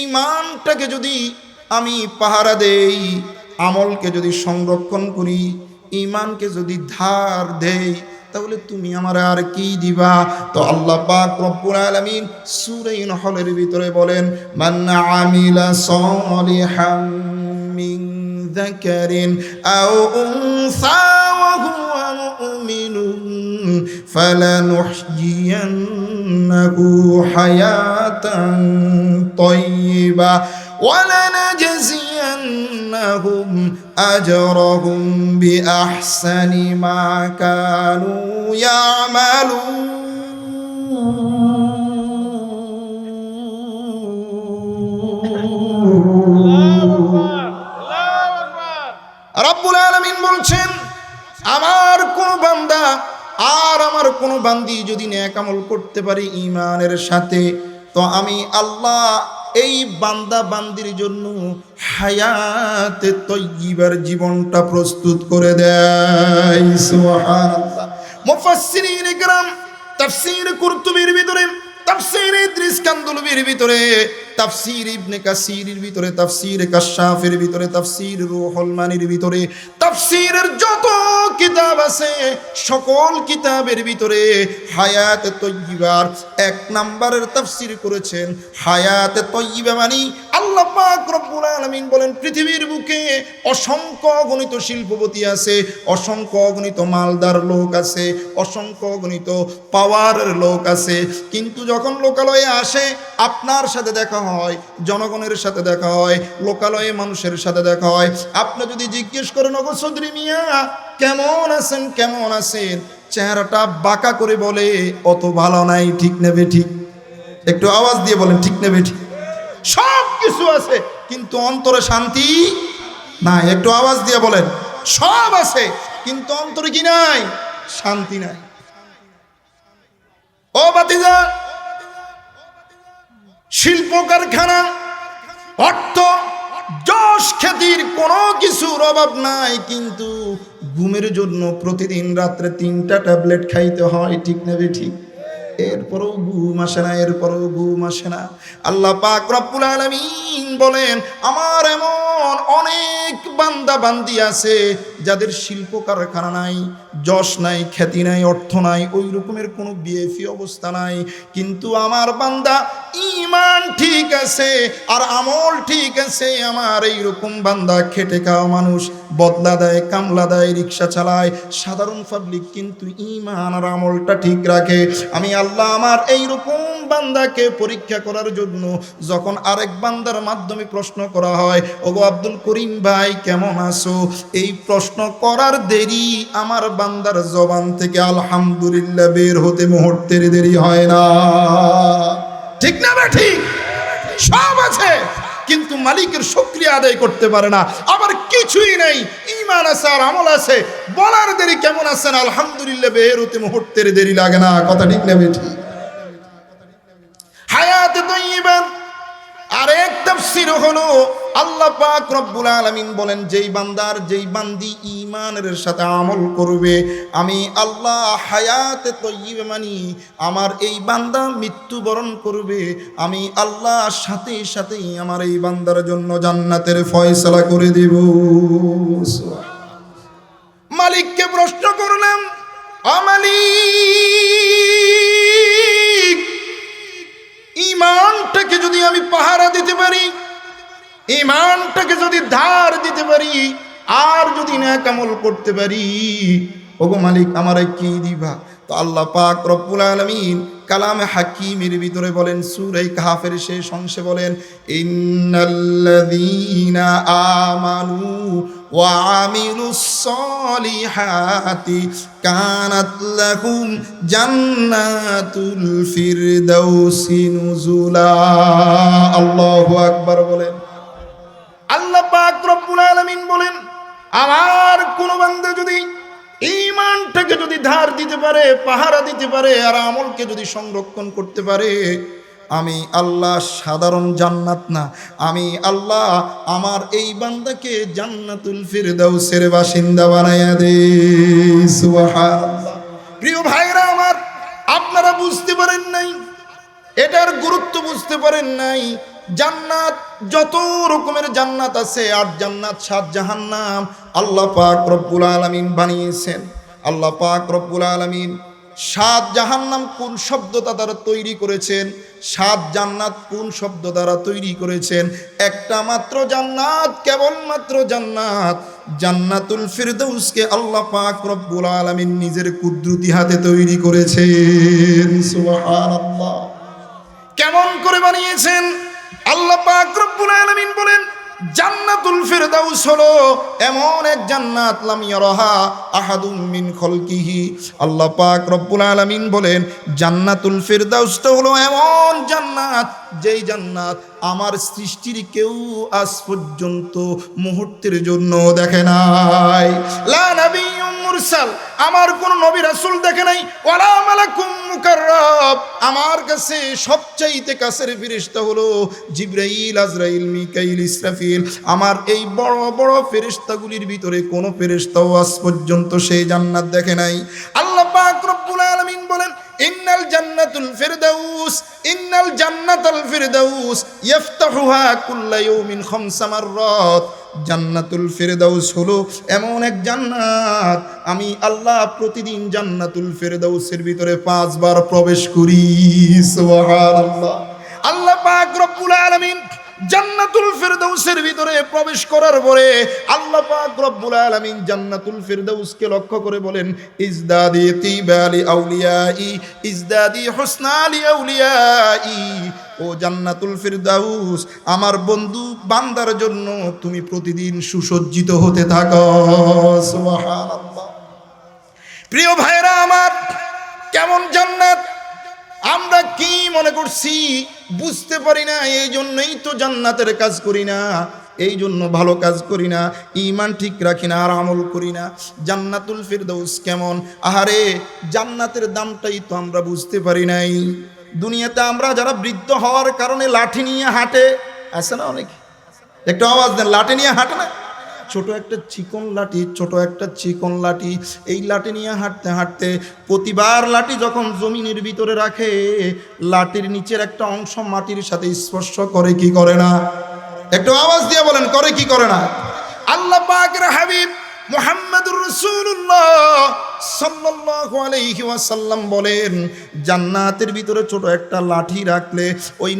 ঈমানটাকে যদি আমি পাহারা দেই, আমলকে যদি সংরক্ষণ করি, ঈমানকে যদি ধার দেই, তাহলে তুমি আমার আর কি দিবা? তো আল্লাহ পাক রব্বুল আলামিন সূরা নাহলের ভিতরে বলেন, মান আমিলা সালিহাম মিন যাকারিন আও উনসা ওয়া হুয়া মুমিনুন ফালানুহয়িয়ান্নাহু হায়াতান তাইয়্যিবা وَلَنَجْزِيَنَّهُمْ أَجْرَهُمْ بِأَحْسَنِ مَا كَانُوا يَعْمَلُونَ রব্বুল আলামিন বলছেন, আমার কোন বান্দা আর আমার কোন বান্দি যদি নেক আমল করতে পারে ঈমানের সাথে, তো আমি আল্লাহ এই বান্দা বান্দির জন্য হায়াতে তয়্যিবার জীবনটা প্রস্তুত করে দেয়। সুবহানাল্লাহ। মুফাসসিরিন ইকরাম তাফসীর কুরতুবীর ভিতরে, তাফসীর ইদ্রিস কান্দলবির ভিতরে, তাফসীর ইবনে কাসিরের ভিতরে, তাফসীর কাশাফের ভিতরে, তাফসীর রুহুল মানির ভিতরে, তাফসীরের যত কিতাব আছে সকল কিতাবের ভিতরে হায়াতে তয়্যিবার 1 নম্বরের তাফসীর করেছেন। হায়াতে তয়্যিবা মানে আল্লাহ পাক রব্বুল আলামিন বলেন, পৃথিবীর বুকে অসংখ্য অগণিত শিল্পপতি আছে, অসংখ্য অগণিত মালদার লোক আছে, অসংখ্য অগণিত পাওয়ারের লোক আছে, কিন্তু যখন লোকালয়ে আসে আপনার সাথে দেখা হয়, জনগণের সাথে দেখা হয়, লোকালয়ে মানুষের সাথে দেখা হয়, আপনি যদি জিজ্ঞেস করেন, ওগো চৌধুরী মিয়া কেমন আছেন, কেমন আছেন, চেহারাটা বাঁকা করে বলে অত ভালো নাই। ঠিক নেবে ঠিক? একটু আওয়াজ দিয়ে বলেন, ঠিক নেবে ঠিক? সব কিছু আছে কিন্তু অন্তরে শান্তি নাই। একটু আওয়াজ দিয়ে বলেন, সব আছে কিন্তু অন্তরে কি নাই? শান্তি নাই। ও বাতিজা, শিল্প কারখানা, অর্থ, যশ খ্যাতির কোনো কিছুর অভাব নাই, কিন্তু ঘুমের জন্য প্রতিদিন রাত্রে 3টা ট্যাবলেট খাইতে হয়। ঠিক নেবে ঠিক? এরপরও ঘুম আসে না, এরপরও ঘুম আসে না। আল্লাহ পাক রব্বুল আলামিন বলেন, আমার এমন অনেক বান্দা বান্দি আছে যাদের শিল্প কারখানা নাই, যশ নাই, খ্যাতি নাই, অর্থ নাই, ওই রকমের কোনো বিএফি অবস্থা নাই, কিন্তু আমার বান্দা ঈমান ঠিক আছে আর আমল ঠিক আছে। আমার এইরকম বান্দা খেটে খাওয়া মানুষ, বদলা দেয়, কামলা দেয়, রিক্সা চালায়, সাধারণ পাবলিক, কিন্তু ঈমান আর আমলটা ঠিক রাখে। আমি আল্লাহ আমার এইরকম বান্দাকে পরীক্ষা করার জন্য যখন আরেক বান্দার মাধ্যমে প্রশ্ন করা হয়, ওগো আব্দুল করিম ভাই কেমন আছো, এই প্রশ্ন করার দেরি আমার বান্দার জবান থেকে আলহামদুলিল্লাহ বের হতে মুহূর্তের দেরি হয় না। ঠিক না বা ঠিক? সব আছে কিন্তু মালিকের শুকরিয়া আদায় করতে পারে না। আবার কিছুই নেই, ঈমান আছে আর আমল আছে, বলার দেরি কেমন আছেন আলহামদুলিল্লাহ বের হতে মুহূর্তের দেরি লাগে না। কথা ঠিক না ঠিক? হায়াতে তয়্যিবা আরেক তাফসীর হলো, আল্লাহ পাক রব্বুল আলামিন বলেন, যেই বান্দার, যেই বান্দি ঈমানের সাথে আমল করবে, আমি আল্লাহ হায়াতে তয়্যিবা মানি আমার এই বান্দা মৃত্যুবরণ করবে, আমি আল্লাহ সাথে সাথেই আমার এই বান্দার জন্য জান্নাতের ফয়সালা করে দেব। মালিককে প্রশ্ন করলাম, ও মালিক আমি পাহারা দিতে পারি, ঈমানটাকে যদি ধার দিতে পারি, আর যদি নেক আমল করতে পারি, ওগো মালিক আমারে কি দিবা? তো আল্লাহ পাক রব্বুল আলামিন কালামে হাকিমের ভিতরে বলেন, সূরা কাহফের শেষ অংশে বলেন, ইন্নাল্লাযীনা আমানু ওয়া আমিলুস সলিহাতি কানাত লাহুম জান্নাতুল ফিরদাউসি নুজুলা। আল্লাহু আকবার বলেন। আল্লাহ পাক রব্বুল আলামিন বলেন, আমার কোন বান্দা যদি ঈমানটাকে যদি ধার দিতে পারে, পাহারা দিতে পারে, আর আমলকে যদি সংরক্ষণ করতে পারে, আমি আল্লাহ সাধারণ জান্নাত না, আমি আল্লাহ আমার এই বান্দাকে জান্নাতুল ফিরদাউসের বাসিন্দা বানায়া দেই। সুবহানাল্লাহ। প্রিয় ভাইরা আমার, আপনারা বুঝতে পারেন নাই, এটার গুরুত্ব বুঝতে পারেন নাই। জান্নাত, যত রকমের জান্নাত আছে, 8 জান্নাত 7 জাহান্নাম আল্লাহ পাক রব্বুল আলামিন বানিয়েছেন। আল্লাহ পাক রব্বুল আলামিন 7 জাহান্নাম কোন শব্দ দ্বারা তৈরি করেছেন, 7 জান্নাত কোন শব্দ দ্বারা তৈরি করেছেন? একটা মাত্র জান্নাত, কেবলমাত্র জান্নাত, জান্নাতুল ফিরদাউসকে আল্লাহ পাক রব্বুল আলামিন নিজের কুদরতি হাতে তৈরি করেছেন। সুবহানাল্লাহ। কেমন করে বানিয়েছেন? আল্লাহ পাক রব্বুল আলামিন বলেন, জান্নাতুল ফিরদাউস হলো এমন এক জান্নাত লাম ইয়ারাহা আহাদুম মিন খলকিহি। আল্লাহ পাক রব্বুল আলামিন বলেন, জান্নাতুল ফিরদাউসটা হলো এমন জান্নাত, যেই জান্নাত আমার সৃষ্টির কেউ আজ পর্যন্ত মুহূর্তের জন্য দেখে নাই। লা নাবিয়্যুম মুরসাল, আমার কোন নবী রাসূল দেখে নাই, ওয়ালা মালাকুম মুকাররাব, আমার কাছে সবচাইতে কাছের ফেরেশতা হলো জিবরাইল, আজরাইল, মিকাইল, ইসরাফিল। আমার এই বড় বড় ফেরেশতাগুলির ভিতরে কোন ফেরেশতাও আজ পর্যন্ত সেই জান্নাত দেখে নাই। আল্লাহ পাক রব্বুল আলামিন বলেন, ইন্নাল জান্নাতুল ফিরদাউস, ইন্নাল জান্নাতাল ফিরদাউস ইফতাহুহা কুল্লা ইয়াউমিন 5 মাররাত। জান্নাতুল ফিরদাউস হলো এমন এক জান্নাত, আমি আল্লাহ প্রতিদিন জান্নাতুল ফিরদাউসের ভিতরে 5 বার প্রবেশ করি। সুবহানাল্লাহ। আল্লাহ পাক রব্বুল আলামিন জান্নাতুল ফিরদাউসের ভিতরে প্রবেশ করার পরে আল্লাহ পাক রব্বুল আলামিন জান্নাতুল ফিরদাউসকে লক্ষ্য করে বলেন, ইজদাদি তিবালি আউলিয়াই, ইজদাদি হুসনালি আউলিয়াই। ও জান্নাতুল ফিরদাউস, আমার বন্ধু বান্দার জন্য তুমি প্রতিদিন সুসজ্জিত হতে থাকো। সুবহানাল্লাহ। প্রিয় ভাইরা আমার, কেমন জান্নাত! আমরা কি মনে করছি বুঝতে পারি না, এই জন্যই তো জান্নাতের কাজ করি না, এই জন্য ভালো কাজ করি না, ঈমান ঠিক রাখি না, আর আমল করি না। জান্নাতুল ফিরদাউস কেমন? আহারে, জান্নাতের দামটাই তো আমরা বুঝতে পারি নাই। দুনিয়াতে আমরা যারা বৃদ্ধ হওয়ার কারণে লাঠি নিয়ে হাঁটে, আছে না অনেকে, একটু আওয়াজ দেন, লাঠি নিয়ে হাঁটে না? ছোট একটা চিকন লাঠি, ছোট একটা চিকন লাঠি, এই লাঠি নিয়ে হাঁটতে হাঁটতে প্রতিবার লাঠি যখন জমিনের ভিতরে রাখে, লাঠির নিচের একটা অংশ মাটির সাথে স্পর্শ করে কি করে না? একটু আওয়াজ দিয়ে বলেন, করে কি করে না? আল্লাহ পাকের হাবিব মুহাম্মদুর রাসূলুল্লাহ সাল্লাল্লাহু আলাইহি ওয়াসাল্লাম বলেন, জান্নাতের ভিতরে ছোট একটা লাঠি রাখলে ওই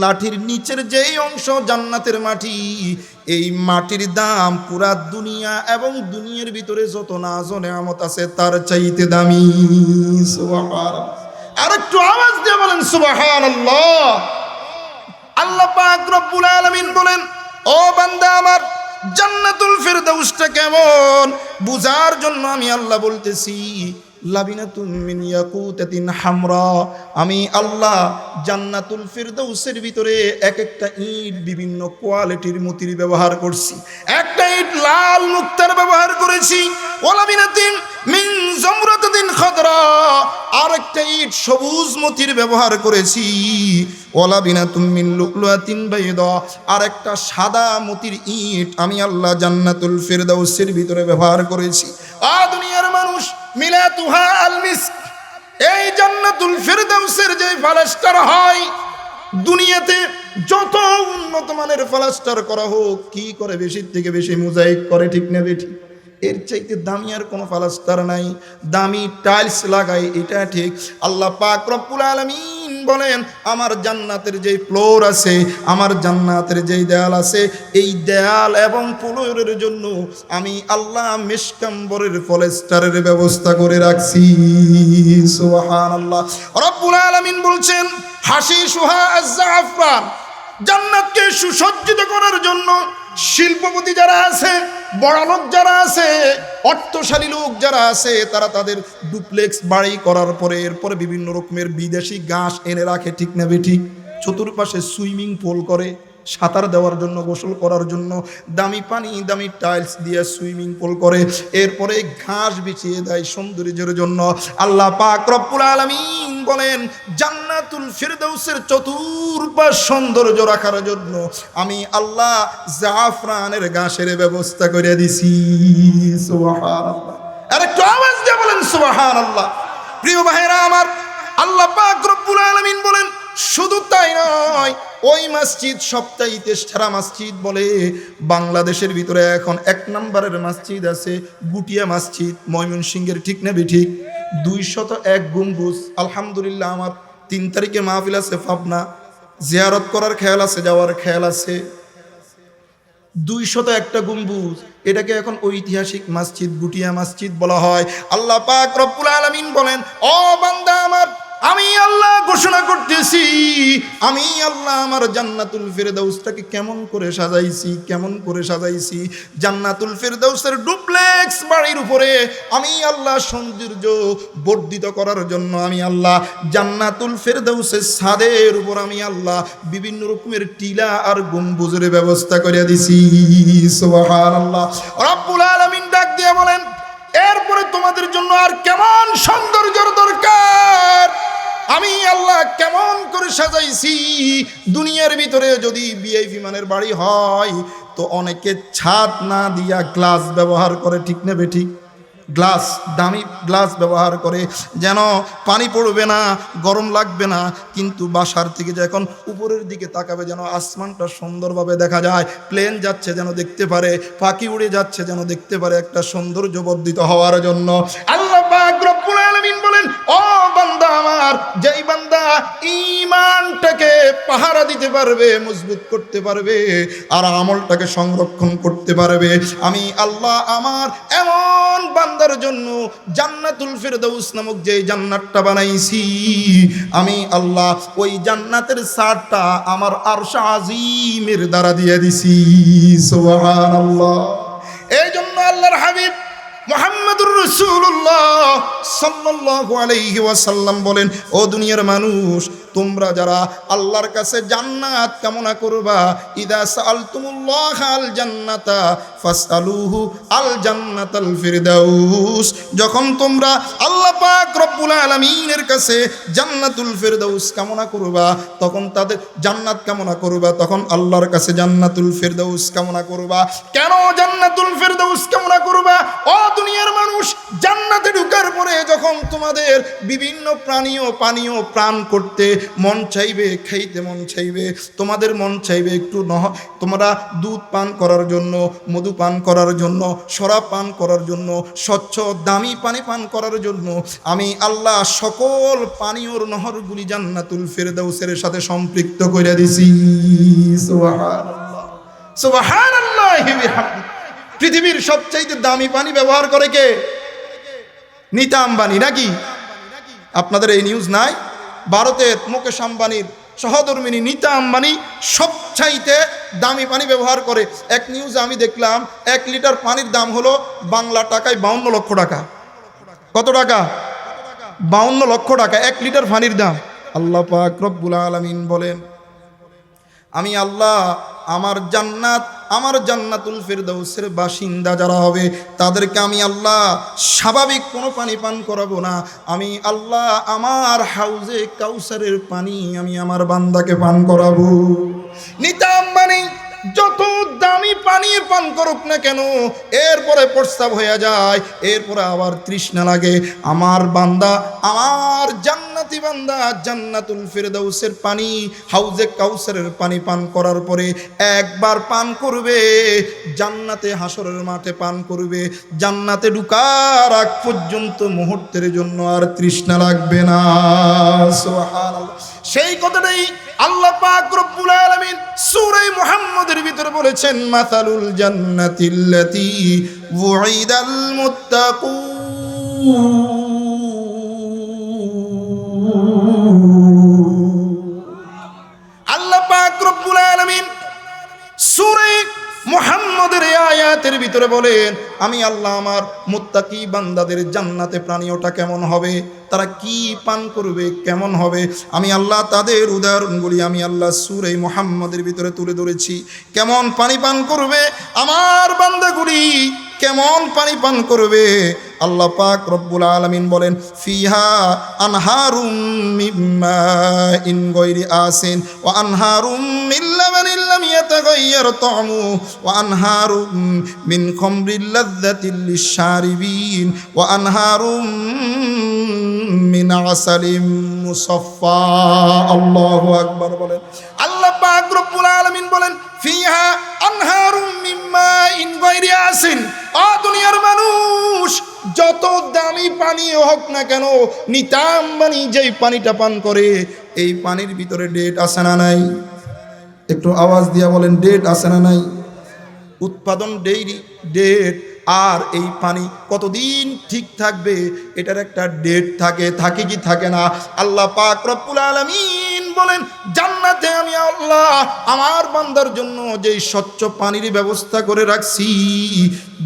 লাঠির নিচের যেই অংশ জান্নাতের মাটি, এই মাটির দাম পুরা দুনিয়া এবং দুনিয়ার ভিতরে যত নাজ নেয়ামত আছে তার চাইতে দামি। সুবহানাল্লাহ। আরেকটু আওয়াজ দিয়ে বলেন সুবহানাল্লাহ। আল্লাহ পাক রব্বুল আলামিন বলেন, ও বান্দা আমার, জান্নাতুল ফিরদাউসটা কেমন বুঝার জন্য আমি আল্লাহ বলতেছি, লাবিনাতুম মিন ইয়াকুতাতিন হামরা। আমি আল্লাহ জান্নাতুল ফিরদাউসের ভিতরে এক একটা ইট বিভিন্ন কোয়ালিটির মতির ব্যবহার করছি। একটা ইট লাল মুক্তার ব্যবহার করেছি, ওয়ালাবিনাতিন মিন জামরাতিন খাদরা, আর একটা ইট সবুজ মতির ব্যবহার করেছি, ওয়ালাবিনাতুম মিন লুকলুআতিন বাইদা, আর একটা সাদা মতির ইট আমি আল্লাহ জান্নাতুল ফিরদাউসের ভিতরে ব্যবহার করেছি। দুনিয়ার মানুষ, মিলাতুহা আল মিস্ক, এই জান্নাতুল ফিরদাউসের যে প্লাস্টার হয়, দুনিয়াতে যত উন্নত মানের প্লাস্টার করা হোক, কি করে বেশির থেকে বেশি মোজাইক করে, ঠিক না বেঠিক? এর চাইতে দামি আর কোনো প্লাস্টার নাই। দামি টাইলস লাগাই, এটা ঠিক। আল্লাহ পাক রব্বুল আলামিন বলেন আমার জান্নাতের যেই ফ্লোর আছে, আমার জান্নাতের যেই দেয়াল আছে, এই দেয়াল এবং ফ্লোরের জন্য আমি আল্লাহ মিশকাম্বরের পলেস্টারের ব্যবস্থা করে রাখছি। সুবহানাল্লাহ। রব্বুল আলামিন বলছেন হাশিশুহা আয-জাফরান, জান্নাতকে সুসজ্জিত করার জন্য শিল্পপতি যারা আছে, বড়লোক যারা আছে, অর্থশালী লোক যারা আছে, তারা তাদের ডুপ্লেক্স বাড়ি করার পরে এরপরে বিভিন্ন রকমের বিদেশি ঘাস এনে রাখে, ঠিক না বেঠিক? চতুর্পাশে সুইমিং পুল করে, সাঁতার দেওয়ার জন্য, গোসল করার জন্য দামি পানি, দামি টাইলস দিয়ে সুইমিং পুল করে, এরপরে ঘাস বিছিয়ে দেয় সৌন্দর্যের জন্য। আল্লাহ পাক রব্বুল আলামিন বলেন জান্নাতুল ফিরদাউসের চতুর্পাশ সৌন্দর্য রাখার জন্য আমি আল্লাহ জাফরানের ঘাসের ব্যবস্থা করে দিছি। সুবহানাল্লাহ। আর একটু আওয়াজ দিয়ে বলেন সুবহানাল্লাহ। প্রিয় ভাইরা আমার, আল্লাহ পাক রব্বুল আলামিন বলেন শুধু তাই নয়, ওই মসজিদ সবচাইতে সেরা মসজিদ বলে বাংলাদেশের ভিতরে এখন 1 নম্বরের মসজিদ আছে গুটিয়া মসজিদ, ময়মনসিংহের, ঠিক না বেঠিক? 201 গম্বুজ। আলহামদুলিল্লাহ, আমার 3 তারিখে মাহফিল আছে পাবনা, জিয়ারত করার খেয়াল আছে, যাওয়ার খেয়াল আছে। 201টা গম্বুজ, এটাকে এখন ঐতিহাসিক মসজিদ গুটিয়া মসজিদ বলা হয়। আল্লাহ পাক রব্বুল আলামিন বলেন ও বান্দা আমার, আমি আল্লাহ ঘোষণা করতেছি, আমি আল্লাহ আমার জান্নাতুল ফিরদাউসটাকে কেমন করে সাজাইছি, কেমন করে সাজাইছি। জান্নাতুল ফিরদাউসের ডুপ্লেক্স বাড়ির উপরে আমি আল্লাহ সৌন্দর্য বর্ধিত করার জন্য আমি আল্লাহ জান্নাতুল ফিরদাউসের ছাদের উপর আমি আল্লাহ বিভিন্ন রকমের টিলা আর গম্বুজের ব্যবস্থা করে দিছি। সুবহানাল্লাহ। রব্বুল আলামিন ডাক দিয়ে বলেন এরপরে তোমাদের জন্য আর কেমন সৌন্দর্যের দরকার, আমি আল্লাহ কেমন করে সাজাইছি। দুনিয়ার ভিতরে যদি ভিআইপি মানের বাড়ি হয় তো অনেকে ছাদ না দিয়া গ্লাস ব্যবহার করে, ঠিক না বেঠিক? গ্লাস, দামি গ্লাস ব্যবহার করে যেন পানি পড়বে না, গরম লাগবে না। কিন্তু বাসার থেকে যখন উপরের দিকে তাকাবে যেন আসমানটা সুন্দরভাবে দেখা যায়, প্লেন যাচ্ছে যেন দেখতে পারে, পাখি উড়ে যাচ্ছে যেন দেখতে পারে, একটা সৌন্দর্য বর্ধিত হওয়ার জন্য আল্লাহ পাক রব্বুল আলামিন বলেন ও বান্দা আমার, যেই বান্দা ঈমানটাকে পাহারা দিতে পারবে, মজবুত করতে পারবে আর আমলটাকে সংরক্ষণ করতে পারবে, আমি আল্লাহ আমার এমন বান্দার জন্য জান্নাতুল ফিরদাউস নামক যে জান্নাতটা বানাইছি, আমি আল্লাহ ওই জান্নাতের ছাদটা আমার আরশ আজিমের দ্বারা দিয়ে দিছি। সুবহানাল্লাহ। এই জন্য আল্লাহর হাবিব মুহাম্মদুর রাসূলুল্লাহ সাল্লাল্লাহু আলাইহি ওয়াসাল্লাম বলেন ও দুনিয়ার মানুষ, তোমরা যারা আল্লাহর কাছে জান্নাত কামনা করবা, ইদা সাআলতুমুল্লাহ আল জান্নাতা ফাসআলুহু আল জান্নাতাল ফিরদাউস, যখন তোমরা আল্লাহ পাক রব্বুল আলামিনের কাছে জান্নাতুল ফিরদাউস কামনা করবা, তখন তাদের জান্নাত কামনা করবা, তখন আল্লাহর কাছে জান্নাতুল ফিরদাউস কামনা করবা। কেন জান্নাতুল ফিরদাউস কামনা করবা? ও দুনিয়ার মানুষ, জান্নাতে ঢোকার পরে যখন তোমাদের বিভিন্ন পানীয় প্রাণ করতে মন চাইবে, খাইতে মন চাইবে, তোমাদের মন চাইবে একটু তোমরা দুধ পান করার জন্য, মধু পান করার জন্য, শরাব পান করার জন্য, স্বচ্ছ দামি পানি পান করার জন্য, আমি আল্লাহ সকল পানীয়র নহরগুলি জান্নাতুল ফিরদাউসের সাথে সম্পৃক্ত করে দিছি। সুবহানাল্লাহ, সুবহানাল্লাহি বিহামদি। পৃথিবীর সবচাইতে দামি পানি ব্যবহার করে কে? নীতা আম্বানি নাকি? আপনাদের এই নিউজ নাই? ভারতের মুকেশ আম্বানির সহধর্মিনী নীতা আম্বানি সবচাইতে দামি পানি ব্যবহার করে। এক নিউজ আমি দেখলাম 1 লিটার পানির দাম হলো বাংলা টাকায় 52 লক্ষ টাকা। কত টাকা? 52 লক্ষ টাকা 1 লিটার পানির দাম। আল্লাহ পাক রব্বুল আলামিন বলেন আমি আল্লাহ আমার জান্নাতুল ফিরদাউসের বাসিন্দা যারা হবে তাদেরকে আমি আল্লাহ স্বাভাবিক কোনো পানি পান করাবো না, আমি আল্লাহ আমার হাউজে কাউসারের পানি আমি আমার বান্দাকে পান করাবো। নীতা আম্বানি যত দামি পানি পান করুক না কেন, এরপরে প্রস্তাব হয়ে যায়, এরপরে আবার তৃষ্ণা লাগে। আমার বান্দা আমার জান্নাত জান্নাতি বান্দা জান্নাতুল ফিরদাউসের পানি, হাউজে কাউসারের পানি পান করার পরে একবার পান করবে, জান্নাতে হাসরের মাঠে পান করবে, জান্নাতে ঢুকার আগ পর্যন্ত মুহূর্তের জন্য আর তৃষ্ণা লাগবে না। সুবহানাল্লাহ। সেই কথাটাই আল্লাহ পাক রব্বুল আলামিন সূরা মুহাম্মদের ভিতরে বলেছেন, মাসালুল জান্নাতিল্লাতী ওয়িদাল মুত্তাকুন। আল্লাহ পাক রব্বুল আলামিন সূরা মুহাম্মদের এই আয়াতের ভিতরে বলেন, আমি আল্লাহ আমার মুত্তাকি বান্দাদের জান্নাতে পানীয়টা কেমন হবে, তারা কি পান করবে, কেমন হবে, আমি আল্লাহ তাদের উদাহরণগুলি আমি আল্লাহ সূরা মুহাম্মদের ভিতরে তুলে ধরেছি। কেমন পানি পান করবে আমার বান্দাগুলি, কেমন পানি পান করবে। আল্লাহ পাক রব্বুল আলামিন বলেন, ফিহা আনহারুম মিন মাইন গায়রি আসিন ওয়া আনহারুম মিন লাবানিন লাম ইয়াতাগায়্যার তা'মুহু ওয়া আনহারুম মিন খামরিল লাযযাতিল লিশ-শারিবিন ওয়া আনহারুম মিন আসালিম মুসাফফা। আল্লাহু আকবার বলেন। আল্লাহ পাক রব্বুল আলামিন বলেন, ফিহা আনহারুম মিন মাইন গায়রি আসিন। দুনিয়ার মানুষ যত দামি পানি হোক না কেন, নিতাম পানি যেই পানিটা পান করে, এই পানির ভিতরে ডেট আছে না নাই? একটু আওয়াজ দিয়া বলেন, ডেট আছে না নাই? উৎপাদন ডেইরি ডেট, আর এই পানি কতদিন ঠিক থাকবে এটার একটা ডেট থাকে, থাকে কি থাকে না? আল্লাহ পাক রব্বুল আলামিন বলেন, জান্নাতে আমি আল্লাহ আমার বান্দার জন্য যেই স্বচ্ছ পানির ব্যবস্থা করে রাখছি,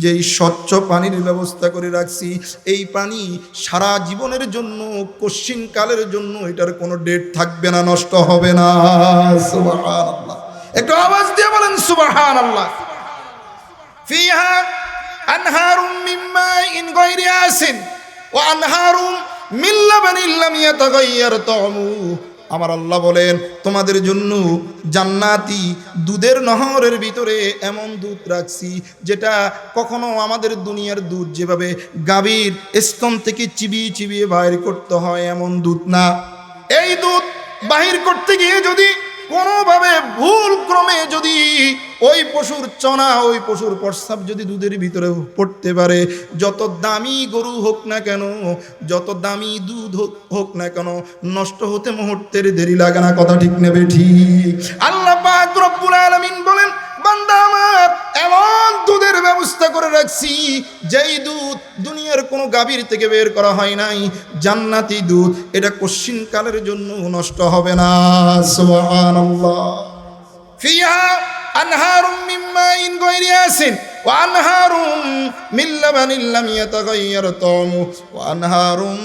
যেই স্বচ্ছ পানির ব্যবস্থা করে রাখছি, এই পানি সারা জীবনের জন্য, কশিনকালের জন্য এটার কোনো ডেট থাকবে না, নষ্ট হবে না। সুবহানাল্লাহ। একটু আওয়াজ দিয়ে বলেন সুবহানাল্লাহ। ফিহা আনহারুম মিন মাইন গায়রি আসিন ওয়া আনহারুম মিন লাবানিন লাম ইয়াতাগায়্যার তা'মুহু। আমার আল্লাহ বলেন, তোমাদের জন্য জান্নাতি দুধের নহরের ভিতরে এমন দুধ রাখছি যেটা কখনো আমাদের দুনিয়ার দুধ যেভাবে গাভীর স্তন থেকে চিবিয়ে চিবিয়ে বাইর করতে হয় এমন দুধ না। এই দুধ বাহির করতে গিয়ে যদি কোনোভাবে ভুল ক্রমে যদি ওই পশুর চনা, ওই পশুর প্রস্রাব যদি দুধের ভিতরে পড়তে পারে, যত দামি গরু হোক না কেন, যত দামি দুধ হোক না কেন, নষ্ট হতে মুহূর্তের দেরি লাগে না। কথা ঠিক নেবে ঠিক? আল্লাহ পাক রব্বুল আলামিন বলেন, বান্দা আমার এমন দুধের ব্যবস্থা করে রাখছি যেই দুধ দুনিয়ার কোনো গাভীর থেকে বের করা হয় নাই, জান্নাতি দুধ, এটা কশিনকালের জন্য নষ্ট হবে না। সুবহানাল্লাহ। ফিহা আনহারুম মিন মাইন গায়রি আসিন ওয়া আনহারুম মিন লাবানিন লাম ইয়াতাগায়্যার তা'মুহু ওয়া আনহারুম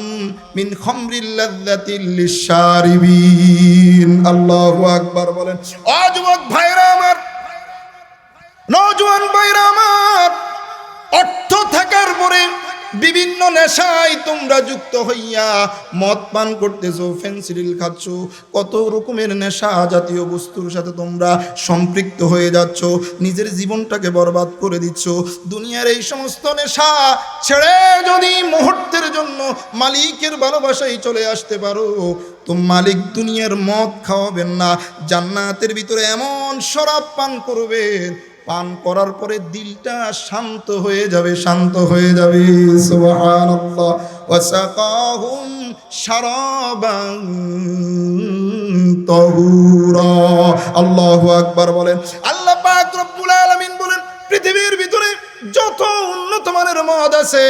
মিন খামরিল লাযযাতিল লিশ-শারিবিন। আল্লাহু আকবার বলেন। ও যুবক ভাইরা আমার, নওজোয়ান ভাইরা আমার, অর্থ থাকার পরে বিভিন্ন নেশায় তোমরা যুক্ত হইয়া মদ পান করতেছো, ফেন্সিডিল খাচ্ছ, কত রকমের নেশা জাতীয় বস্তুর সাথে তোমরা সম্পৃক্ত হয়ে যাচ্ছ, নিজের জীবনটাকে বরবাদ করে দিচ্ছ। দুনিয়ার এই সমস্ত নেশা ছেড়ে যদি মুহূর্তের জন্য মালিকের ভালোবাসায় চলে আসতে পারো, তো মালিক দুনিয়ার মদ খাওয়াবেন না, জান্নাতের ভিতরে এমন শরাব পান করবেন, পান করার পরে দিলটা শান্ত হয়ে যাবে, শান্ত হয়ে যাবে। সুবহানাল্লাহ। ওয়াসাকাহুম শারাবান তাহুরা। আল্লাহু আকবার বলেন। আল্লাহ পাক রব্বুল আলামিন বলেন, পৃথিবীর ভিতরে যত উন্নত মানের মদ আছে,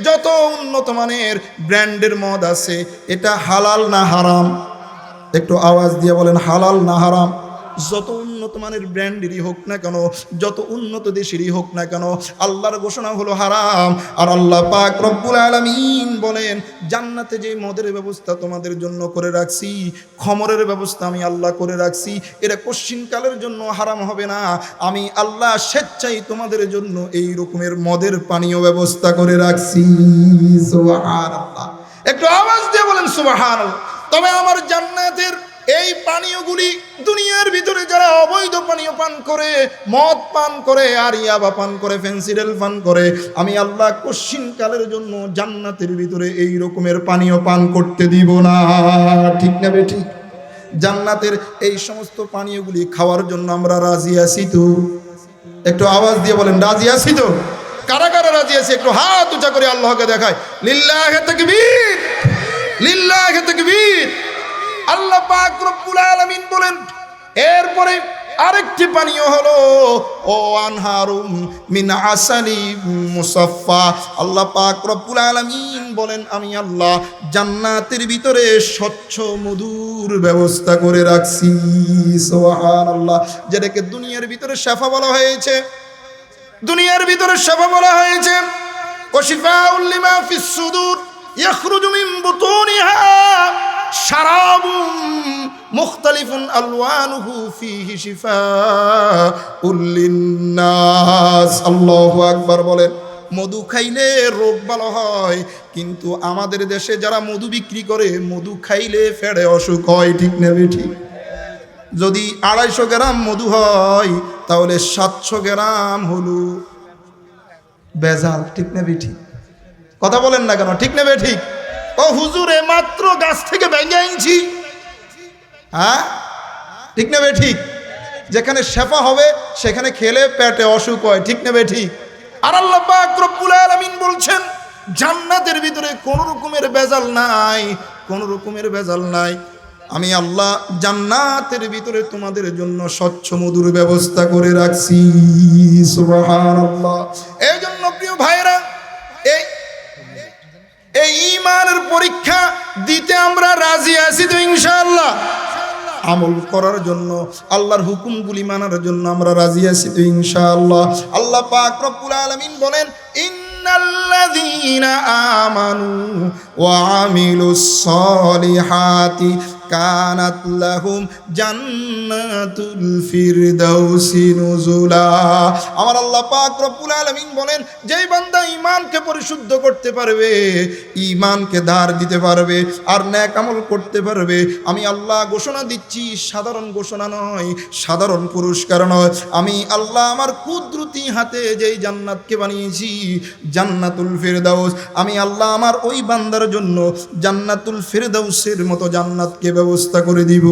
যত উন্নত মানের ব্র্যান্ডের মদ আছে, এটা হালাল না হারাম? একটু আওয়াজ দিয়ে বলেন, হালাল না হারাম? যত উন্নত মানের ব্র্যান্ডেরই হোক না কেন, যত উন্নত দেশেরই হোক না কেন, আল্লাহর ঘোষণা হলো হারাম। আর আল্লাহ পাক রব্বুল আলামিন বলেন, জান্নাতে যে মদের ব্যবস্থা তোমাদের জন্য করে রাখছি, খমরের ব্যবস্থা আমি আল্লাহ করে রাখছি, এটা কশিনকালের জন্য হারাম হবে না। আমি আল্লাহ স্বেচ্ছায় তোমাদের জন্য এই রকমের মদের পানীয় ব্যবস্থা করে রাখছি। সুবহানাল্লাহ। একটু আওয়াজ দিয়ে বলেন সুবহানাল্লাহ। তবে আমার জান্নাতের এই পানীয়গুলি দুনিয়ার ভিতরে যারা অবৈধ পানীয় পান করে, মদ পান করে, আর ইয়াবা পান করে, ফেন্সিডেল পান করে, আমি আল্লাহ কশিন কালের জন্য জান্নাতের ভিতরে এই রকমের পানীয় পান করতে দিব না। ঠিক না বেঠিক? জান্নাতের এই সমস্ত পানীয়গুলি খাওয়ার জন্য আমরা রাজি আছি তো? একটু আওয়াজ দিয়ে বলেন, রাজি আছি তো? কারা কারা রাজি আছে একটু হাত উঁচা করে আল্লাহকে দেখায়। লিল্লাহে তাকবীর, লিল্লাহে তাকবীর। আল্লাহ পাক রব্বুল আলামিন বলেন এরপরে আরেকটি পানীয় হলো ও আনহারুম মিন আসালি মুসাফফা। আল্লাহ পাক রব্বুল আলামিন বলেন আমি আল্লাহ জান্নাতের ভিতরে স্বচ্ছ মধুর ব্যবস্থা করে রাখছি। সুবহানাল্লাহ। যেটাকে দুনিয়ার ভিতরে শাফা বলা হয়েছে, দুনিয়ার ভিতরে শাফা বলা হয়েছে ওয়াশিফাউল লিমা ফিস সুদূর ইয়াখরুজু মিন বুতুনিহা শারাবুম মুখতালিফুন আলওয়ানুহু ফীহি শিফাউল লিন্নাস। আল্লাহু আকবার বলেন। মধু খাইলে রোগ ভালো হয়, কিন্তু আমাদের দেশে যারা মধু বিক্রি করে, মধু খাইলে ফেড়ে অসুখ হয়। ঠিক না বেঠিক? যদি 250 গ্রাম মধু হয় তাহলে 700 গ্রাম হলো ভেজাল। ঠিক না বেঠিক? কথা বলেন না কেন? ঠিক না বেঠিক? ও হুজুরে মাত্র গাছ থেকে ভেঙে আনছি। হ্যাঁ, ঠিক না বেঠিক? যেখানে শেফা হবে সেখানে খেলে পেটে অসুখ হয়। ঠিক না বেঠিক? আর আল্লাহ পাক রব্বুল আলামিন বলছেন জান্নাতের ভিতরে কোন রকমের ভেজাল নাই, কোন রকমের ভেজাল নাই। আমি আল্লাহ জান্নাতের ভিতরে তোমাদের জন্য স্বচ্ছ মধুর ব্যবস্থা করে রাখছি। সুবহানাল্লাহ। এই জন্য প্রিয় ভাইরা, এই ঈমানের পরীক্ষা দিতে আমরা রাজি আছি তো ইনশাআল্লাহ? আমল করার জন্য, আল্লাহর হুকুমগুলি মানার জন্য আমরা রাজি আছি তো ইনশাআল্লাহ? আল্লাহ পাক রব্বুল আলামিন বলেন ইন্নাল্লাযীনা আমানু ওয়া আমিলুস সলিহাতি কানাত লাহুম জান্নাতুল ফিরদাউসি নুজুলা। আমার আল্লাহ পাক রব্বুল আলামিন বলেন যেই বান্দা ঈমানকে পরিশুদ্ধ করতে পারবে, ঈমানকে ধার দিতে পারবে, আর নেক আমল করতে পারবে, আমি আল্লাহ ঘোষণা দিচ্ছি, সাধারণ ঘোষণা নয়, সাধারণ পুরস্কার নয়, আমি আল্লাহ আমার কুদরতি হাতে যেই জান্নাতকে বানিয়েছি জান্নাতুল ফিরদাউস, আমি আল্লাহ আমার ওই বান্দার জন্য জান্নাতুল ফিরদাউসের মতো জান্নাতকে ব্যবস্থা করে দিব।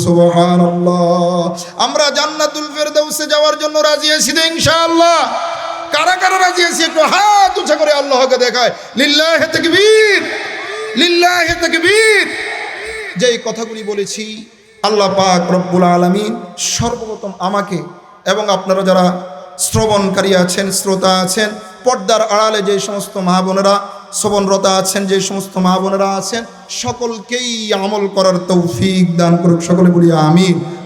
সুবহানাল্লাহ। আমরা জান্নাতুল ফিরদাউসে যাওয়ার জন্য রাজি আছি তো ইনশাআল্লাহ? কারা কারা রাজি আছি একটু হাত উঁচা করে আল্লাহকে দেখায়। লিল্লাহি তাকবীর, লিল্লাহি তাকবীর। যেই কথাগুলি বলেছি আল্লাহ পাক রব্বুল আলামিন সর্বপ্রথম আমাকে এবং আপনারা যারা শ্রবণকারী আছেন, শ্রোতা আছেন, পর্দার আড়ালে যে সমস্ত মা বোনেরা শ্রবণরতা আছেন, যে সমস্ত মা বোনেরা আছেন, সকলকেই আমল করার তৌফিক দান করুক। সকলে বলি আমিন।